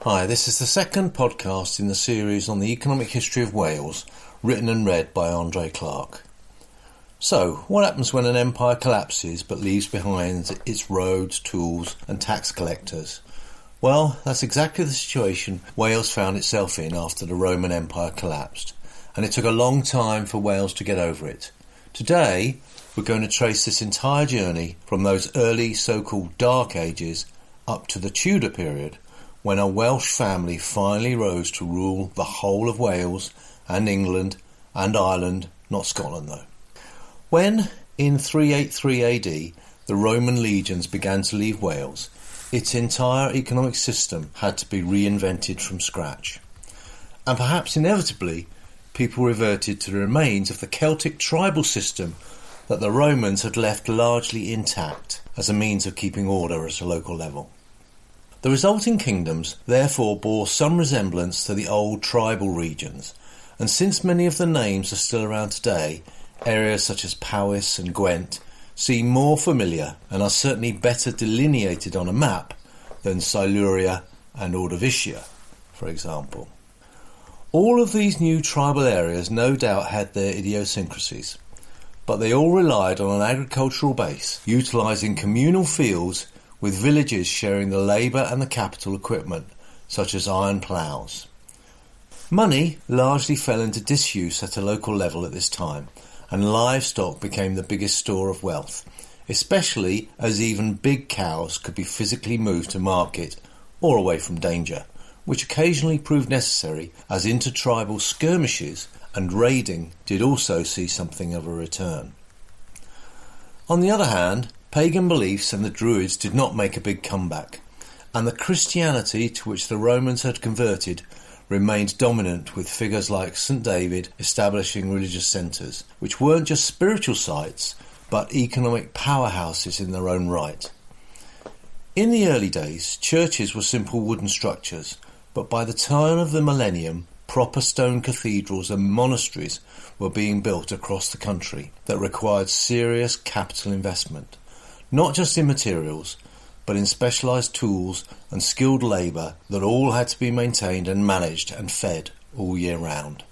Hi, this is the second podcast in the series on the economic history of Wales, written and read by Andre Clark. So, what happens when an empire collapses but leaves behind its roads, tools and tax collectors? Well, that's exactly the situation Wales found itself in after the Roman Empire collapsed, and it took a long time for Wales to get over it. Today, we're going to trace this entire journey from those early so-called Dark Ages up to the Tudor period, when a Welsh family finally rose to rule the whole of Wales and England and Ireland, not Scotland though. When, in 383 AD, the Roman legions began to leave Wales, its entire economic system had to be reinvented from scratch. And perhaps inevitably, people reverted to the remains of the Celtic tribal system that the Romans had left largely intact as a means of keeping order at a local level. The resulting kingdoms therefore bore some resemblance to the old tribal regions, and since many of the names are still around today, areas such as Powys and Gwent seem more familiar and are certainly better delineated on a map than Siluria and Ordovician, for example. All of these new tribal areas no doubt had their idiosyncrasies, but they all relied on an agricultural base, utilising communal fields with villages sharing the labour and the capital equipment, such as iron ploughs. Money largely fell into disuse at a local level at this time, and livestock became the biggest store of wealth, especially as even big cows could be physically moved to market or away from danger, which occasionally proved necessary as intertribal skirmishes and raiding did also see something of a return. On the other hand, pagan beliefs and the Druids did not make a big comeback, and the Christianity to which the Romans had converted remained dominant, with figures like St. David establishing religious centres, which weren't just spiritual sites, but economic powerhouses in their own right. In the early days, churches were simple wooden structures, but by the turn of the millennium, proper stone cathedrals and monasteries were being built across the country that required serious capital investment, not just in materials, but in specialised tools and skilled labour that all had to be maintained and managed and fed all year round.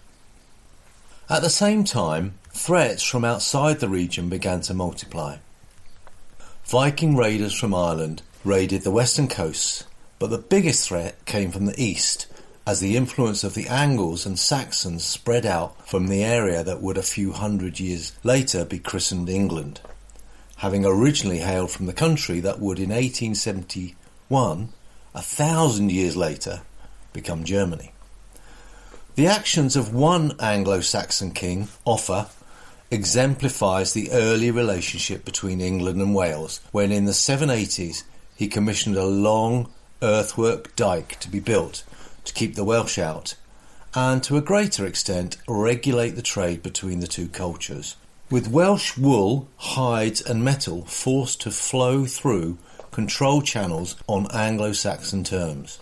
At the same time, threats from outside the region began to multiply. Viking raiders from Ireland raided the western coasts, but the biggest threat came from the east, as the influence of the Angles and Saxons spread out from the area that would a few hundred years later be christened England, having originally hailed from the country that would in 1871, 1,000 years later, become Germany. The actions of one Anglo-Saxon king, Offa, exemplifies the early relationship between England and Wales, when in the 780s he commissioned a long earthwork dyke to be built to keep the Welsh out, and to a greater extent regulate the trade between the two cultures, with Welsh wool, hides and metal forced to flow through control channels on Anglo-Saxon terms.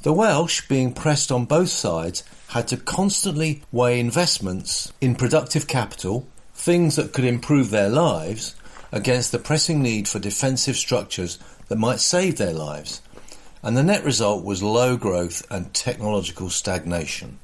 The Welsh, being pressed on both sides, had to constantly weigh investments in productive capital, things that could improve their lives, against the pressing need for defensive structures that might save their lives, and the net result was low growth and technological stagnation.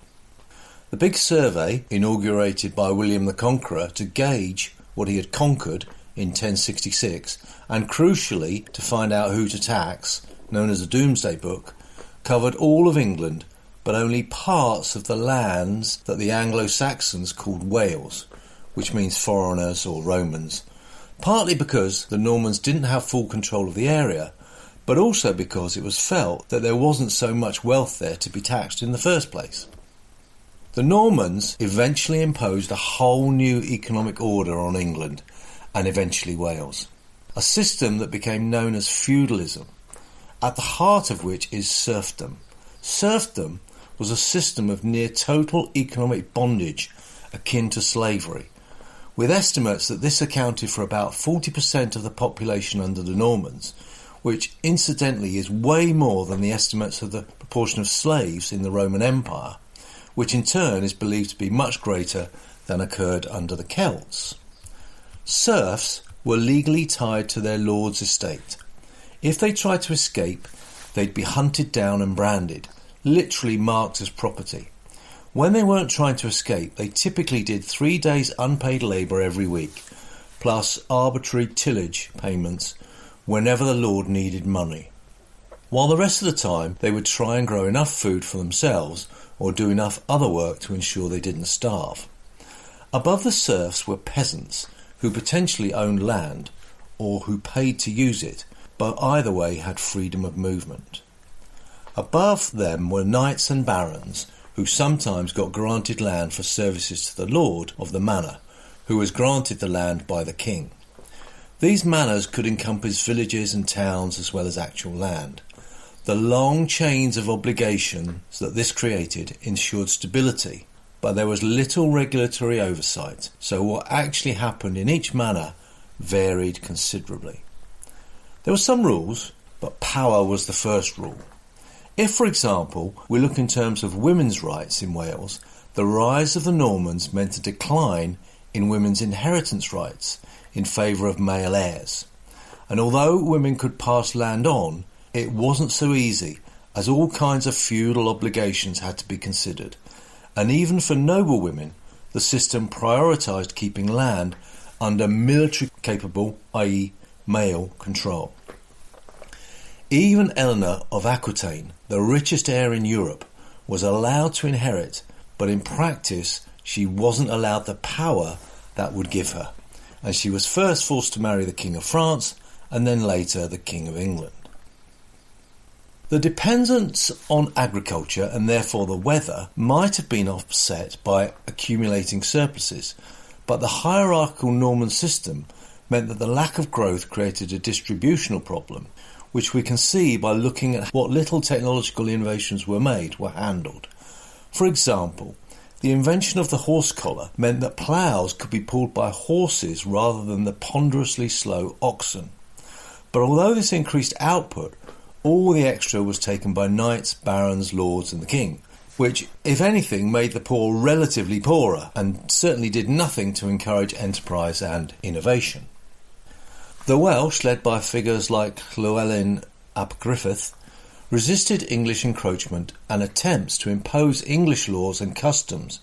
The big survey, inaugurated by William the Conqueror to gauge what he had conquered in 1066, and crucially to find out who to tax, known as the Domesday Book, covered all of England, but only parts of the lands that the Anglo-Saxons called Wales, which means foreigners or Romans, partly because the Normans didn't have full control of the area, but also because it was felt that there wasn't so much wealth there to be taxed in the first place. The Normans eventually imposed a whole new economic order on England and eventually Wales, a system that became known as feudalism, at the heart of which is serfdom. Serfdom was a system of near total economic bondage akin to slavery, with estimates that this accounted for about 40% of the population under the Normans, which incidentally is way more than the estimates of the proportion of slaves in the Roman Empire, which in turn is believed to be much greater than occurred under the Celts. Serfs were legally tied to their lord's estate. If they tried to escape, they'd be hunted down and branded, literally marked as property. When they weren't trying to escape, they typically did 3 days unpaid labour every week, plus arbitrary tillage payments whenever the lord needed money. While the rest of the time they would try and grow enough food for themselves or do enough other work to ensure they didn't starve. Above the serfs were peasants who potentially owned land or who paid to use it, but either way had freedom of movement. Above them were knights and barons who sometimes got granted land for services to the lord of the manor, who was granted the land by the king. These manors could encompass villages and towns as well as actual land. The long chains of obligations that this created ensured stability, but there was little regulatory oversight, so what actually happened in each manor varied considerably. There were some rules, but power was the first rule. If, for example, we look in terms of women's rights in Wales, the rise of the Normans meant a decline in women's inheritance rights in favour of male heirs. And although women could pass land on, it wasn't so easy, as all kinds of feudal obligations had to be considered. And even for noble women, the system prioritised keeping land under military capable, i.e. male control. Even Eleanor of Aquitaine, the richest heir in Europe, was allowed to inherit, but in practice she wasn't allowed the power that would give her, and she was first forced to marry the King of France and then later the King of England. The dependence on agriculture and therefore the weather might have been offset by accumulating surpluses, but the hierarchical Norman system meant that the lack of growth created a distributional problem, which we can see by looking at what little technological innovations were handled. For example, the invention of the horse collar meant that ploughs could be pulled by horses rather than the ponderously slow oxen. But although this increased output, all the extra was taken by knights, barons, lords and the king, which, if anything, made the poor relatively poorer and certainly did nothing to encourage enterprise and innovation. The Welsh, led by figures like Llewellyn ap Griffith, resisted English encroachment and attempts to impose English laws and customs,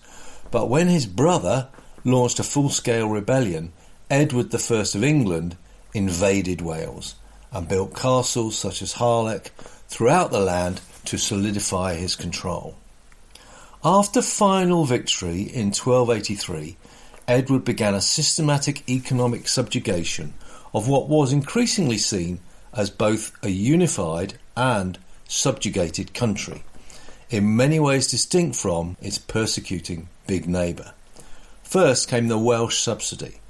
but when his brother launched a full-scale rebellion, Edward I of England invaded Wales and built castles such as Harlech throughout the land to solidify his control. After final victory in 1283, Edward began a systematic economic subjugation of what was increasingly seen as both a unified and subjugated country, in many ways distinct from its persecuting big neighbour. First came the Welsh subsidy,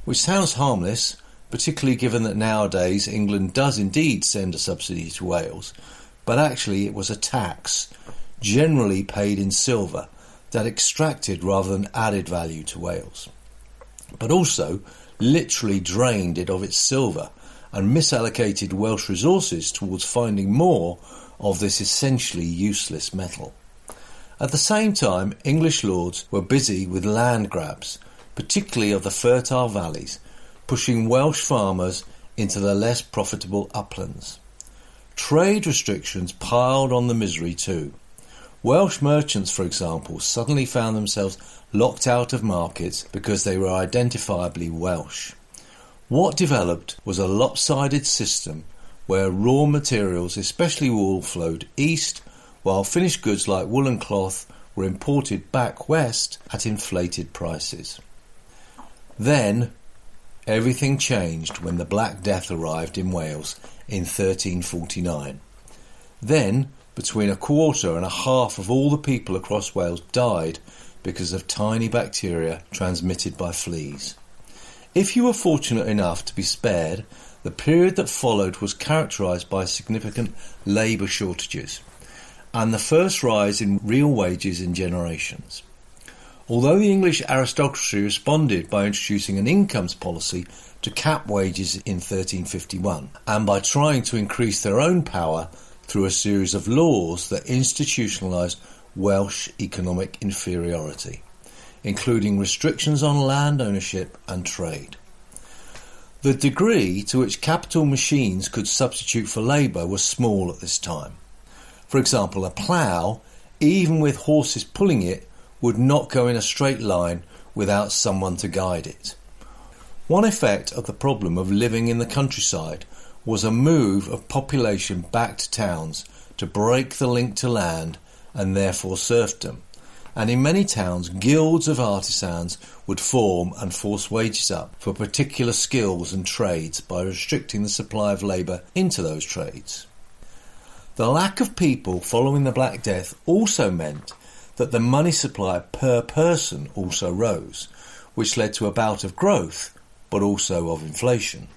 which sounds harmless, particularly given that nowadays England does indeed send a subsidy to Wales, but actually it was a tax, generally paid in silver, that extracted rather than added value to Wales, but also literally drained it of its silver and misallocated Welsh resources towards finding more of this essentially useless metal. At the same time, English lords were busy with land grabs, particularly of the fertile valleys, pushing Welsh farmers into the less profitable uplands. Trade restrictions piled on the misery too. Welsh merchants, for example, suddenly found themselves locked out of markets because they were identifiably Welsh. What developed was a lopsided system where raw materials, especially wool, flowed east, while finished goods like wool and cloth were imported back west at inflated prices. Then everything changed when the Black Death arrived in Wales in 1349. Then, between a quarter and a half of all the people across Wales died because of tiny bacteria transmitted by fleas. If you were fortunate enough to be spared, the period that followed was characterised by significant labour shortages and the first rise in real wages in generations. Although the English aristocracy responded by introducing an incomes policy to cap wages in 1351 and by trying to increase their own power through a series of laws that institutionalised Welsh economic inferiority, including restrictions on land ownership and trade. The degree to which capital machines could substitute for labour was small at this time. For example, a plough, even with horses pulling it, would not go in a straight line without someone to guide it. One effect of the problem of living in the countryside was a move of population back to towns to break the link to land and therefore serfdom. And in many towns, guilds of artisans would form and force wages up for particular skills and trades by restricting the supply of labour into those trades. The lack of people following the Black Death also meant that the money supply per person also rose, which led to a bout of growth, but also of inflation.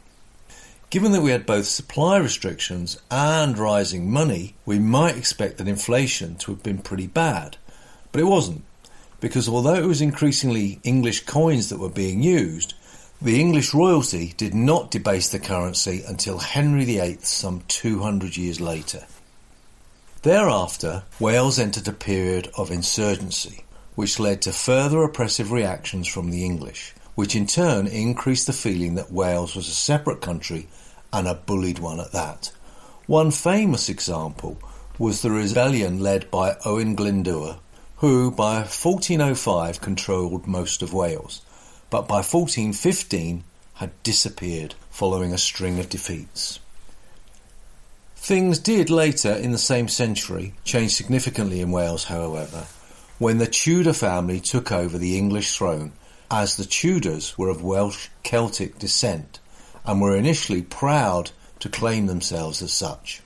Given that we had both supply restrictions and rising money, we might expect that inflation to have been pretty bad. But it wasn't, because although it was increasingly English coins that were being used, the English royalty did not debase the currency until Henry VIII some 200 years later. Thereafter, Wales entered a period of insurgency, which led to further oppressive reactions from the English, which in turn increased the feeling that Wales was a separate country and a bullied one at that. One famous example was the rebellion led by Owen Glyndŵr, who by 1405 controlled most of Wales, but by 1415 had disappeared following a string of defeats. Things did later in the same century change significantly in Wales, however, when the Tudor family took over the English throne, as the Tudors were of Welsh Celtic descent and were initially proud to claim themselves as such.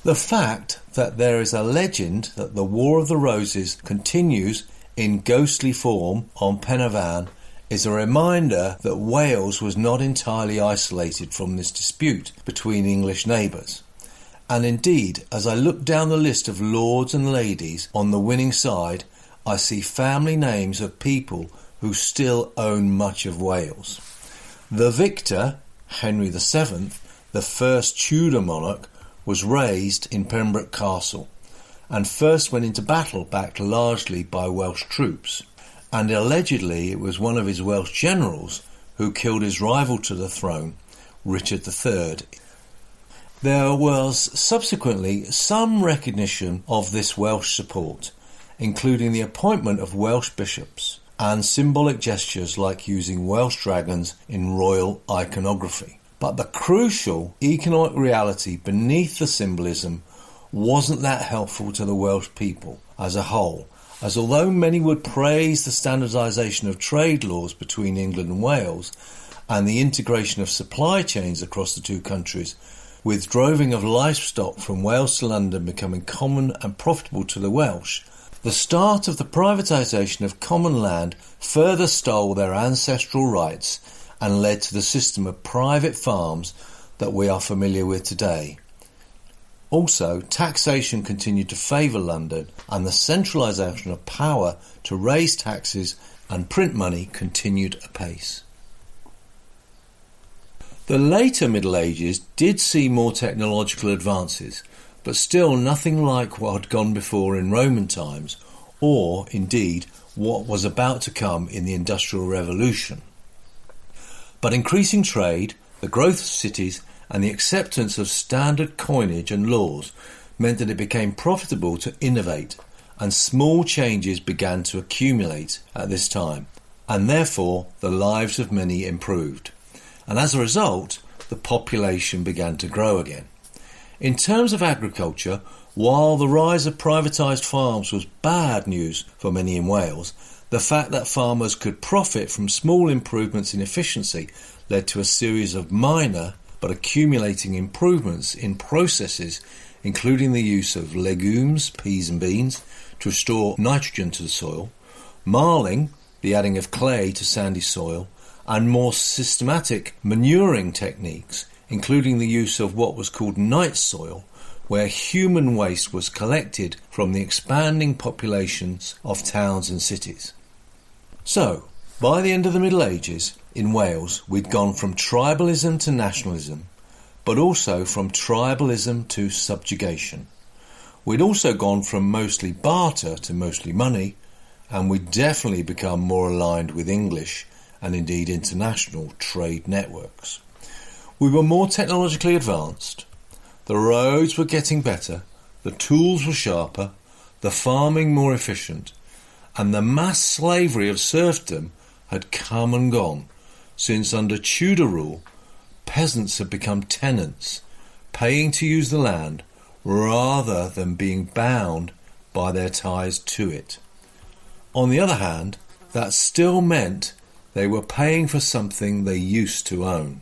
The fact that there is a legend that the War of the Roses continues in ghostly form on Penavon is a reminder that Wales was not entirely isolated from this dispute between English neighbours. And indeed, as I look down the list of lords and ladies on the winning side, I see family names of people who still own much of Wales. The victor, Henry VII, the first Tudor monarch, was raised in Pembroke Castle and first went into battle backed largely by Welsh troops, and allegedly it was one of his Welsh generals who killed his rival to the throne, Richard III. There was subsequently some recognition of this Welsh support, including the appointment of Welsh bishops and symbolic gestures like using Welsh dragons in royal iconography. But the crucial economic reality beneath the symbolism wasn't that helpful to the Welsh people as a whole, as although many would praise the standardisation of trade laws between England and Wales and the integration of supply chains across the two countries, with droving of livestock from Wales to London becoming common and profitable to the Welsh, the start of the privatisation of common land further stole their ancestral rights and led to the system of private farms that we are familiar with today. Also, taxation continued to favour London, and the centralisation of power to raise taxes and print money continued apace. The later Middle Ages did see more technological advances, but still nothing like what had gone before in Roman times, or, indeed, what was about to come in the Industrial Revolution. But increasing trade, the growth of cities, and the acceptance of standard coinage and laws meant that it became profitable to innovate, and small changes began to accumulate at this time, and therefore the lives of many improved. And as a result, the population began to grow again. In terms of agriculture, while the rise of privatised farms was bad news for many in Wales, the fact that farmers could profit from small improvements in efficiency led to a series of minor but accumulating improvements in processes, including the use of legumes, peas and beans, to restore nitrogen to the soil, marling, the adding of clay to sandy soil, and more systematic manuring techniques, including the use of what was called night soil, where human waste was collected from the expanding populations of towns and cities. So, by the end of the Middle Ages, in Wales, we'd gone from tribalism to nationalism, but also from tribalism to subjugation. We'd also gone from mostly barter to mostly money, and we'd definitely become more aligned with English and indeed international trade networks. We were more technologically advanced, the roads were getting better, the tools were sharper, the farming more efficient, and the mass slavery of serfdom had come and gone, since under Tudor rule, peasants had become tenants, paying to use the land rather than being bound by their ties to it. On the other hand, that still meant they were paying for something they used to own.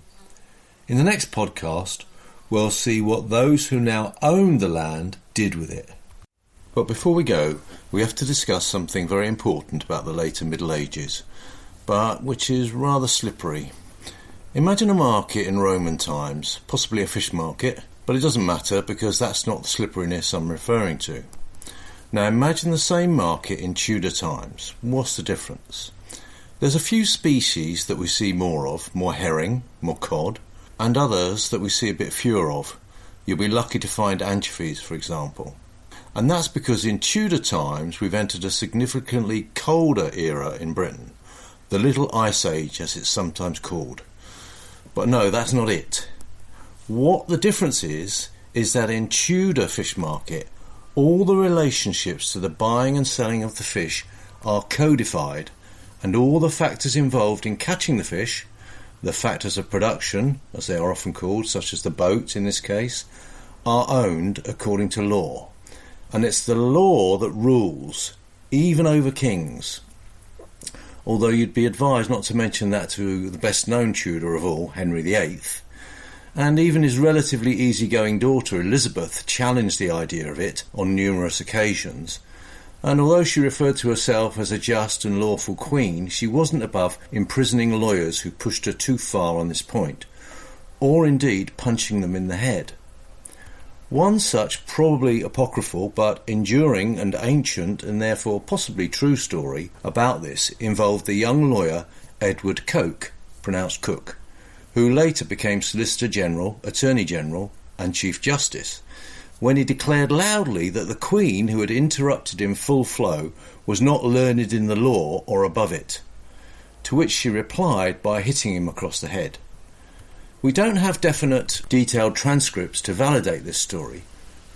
In the next podcast, we'll see what those who now owned the land did with it. But before we go, we have to discuss something very important about the later Middle Ages, but which is rather slippery. Imagine a market in Roman times, possibly a fish market, but it doesn't matter because that's not the slipperiness I'm referring to. Now imagine the same market in Tudor times. What's the difference? There's a few species that we see more of, more herring, more cod, and others that we see a bit fewer of. You'll be lucky to find anchovies, for example. And that's because in Tudor times we've entered a significantly colder era in Britain, the Little Ice Age as it's sometimes called. But no, that's not it. What the difference is that in Tudor fish market, all the relationships to the buying and selling of the fish are codified, and all the factors involved in catching the fish, the factors of production, as they are often called, such as the boat in this case, are owned according to law. And it's the law that rules, even over kings. Although you'd be advised not to mention that to the best-known Tudor of all, Henry VIII, and even his relatively easygoing daughter Elizabeth challenged the idea of it on numerous occasions, and although she referred to herself as a just and lawful queen, she wasn't above imprisoning lawyers who pushed her too far on this point, or indeed punching them in the head. One such probably apocryphal but enduring and ancient and therefore possibly true story about this involved the young lawyer Edward Coke, pronounced Cook, who later became Solicitor General, Attorney General and Chief Justice, when he declared loudly that the Queen, who had interrupted him full flow, was not learned in the law or above it, to which she replied by hitting him across the head. We don't have definite, detailed transcripts to validate this story,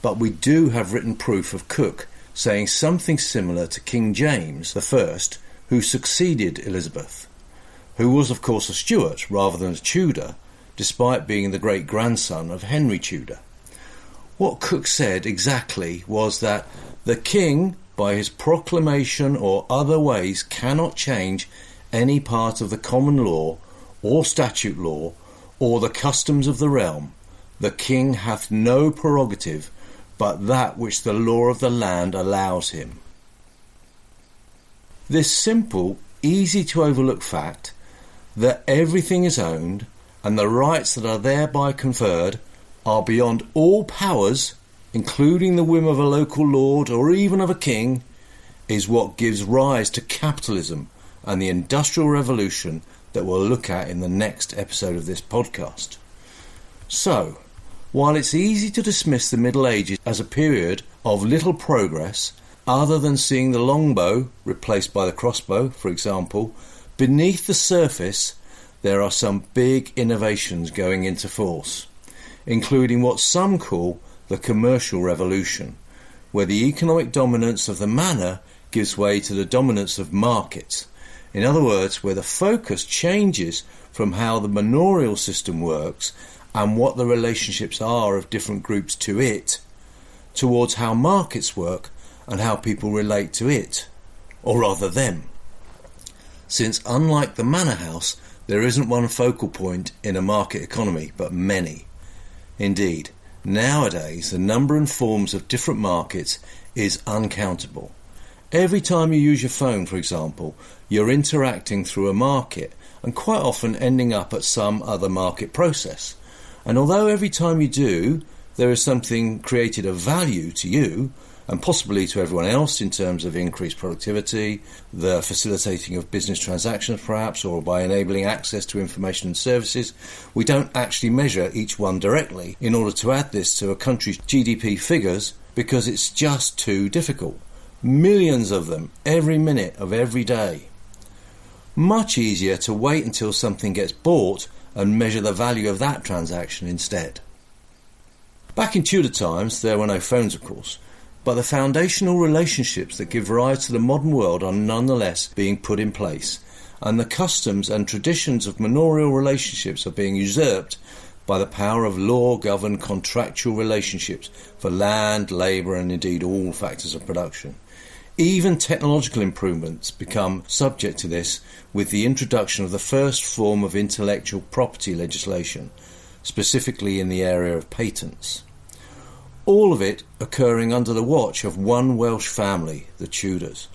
but we do have written proof of Cook saying something similar to King James I, who succeeded Elizabeth, who was of course a Stuart rather than a Tudor, despite being the great-grandson of Henry Tudor. What Cook said exactly was that the king, by his proclamation or other ways, cannot change any part of the common law or statute law or the customs of the realm. The king hath no prerogative but that which the law of the land allows him. This simple, easy to overlook fact that everything is owned and the rights that are thereby conferred are beyond all powers, including the whim of a local lord or even of a king, is what gives rise to capitalism and the Industrial Revolution that we'll look at in the next episode of this podcast. So, while it's easy to dismiss the Middle Ages as a period of little progress, other than seeing the longbow replaced by the crossbow, for example, beneath the surface there are some big innovations going into force, including what some call the commercial revolution, where the economic dominance of the manor gives way to the dominance of markets. In other words, where the focus changes from how the manorial system works and what the relationships are of different groups to it, towards how markets work and how people relate to it, or rather them. Since unlike the manor house, there isn't one focal point in a market economy, but many. Indeed, nowadays the number and forms of different markets is uncountable. Every time you use your phone, for example, you're interacting through a market and quite often ending up at some other market process. And although every time you do, there is something created of value to you and possibly to everyone else in terms of increased productivity, the facilitating of business transactions perhaps, or by enabling access to information and services, we don't actually measure each one directly in order to add this to a country's GDP figures because it's just too difficult. Millions of them every minute of every day. Much easier to wait until something gets bought and measure the value of that transaction instead. Back in Tudor times, there were no phones, of course, but the foundational relationships that give rise to the modern world are nonetheless being put in place, and the customs and traditions of manorial relationships are being usurped by the power of law-governed contractual relationships for land, labour and indeed all factors of production. Even technological improvements become subject to this with the introduction of the first form of intellectual property legislation, specifically in the area of patents. All of it occurring under the watch of one Welsh family, the Tudors.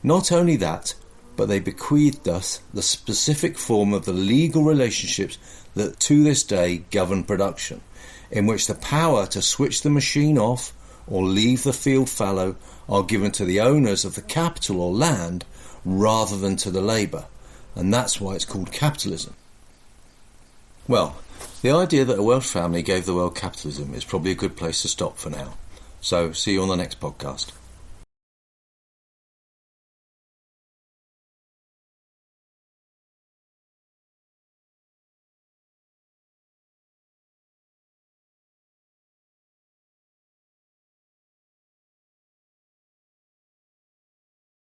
Not only that, but they bequeathed us the specific form of the legal relationships that to this day govern production, in which the power to switch the machine off or leave the field fallow are given to the owners of the capital or land rather than to the labour, and that's why it's called capitalism. Well, the idea that a Welsh family gave the world capitalism is probably a good place to stop for now. So, see you on the next podcast.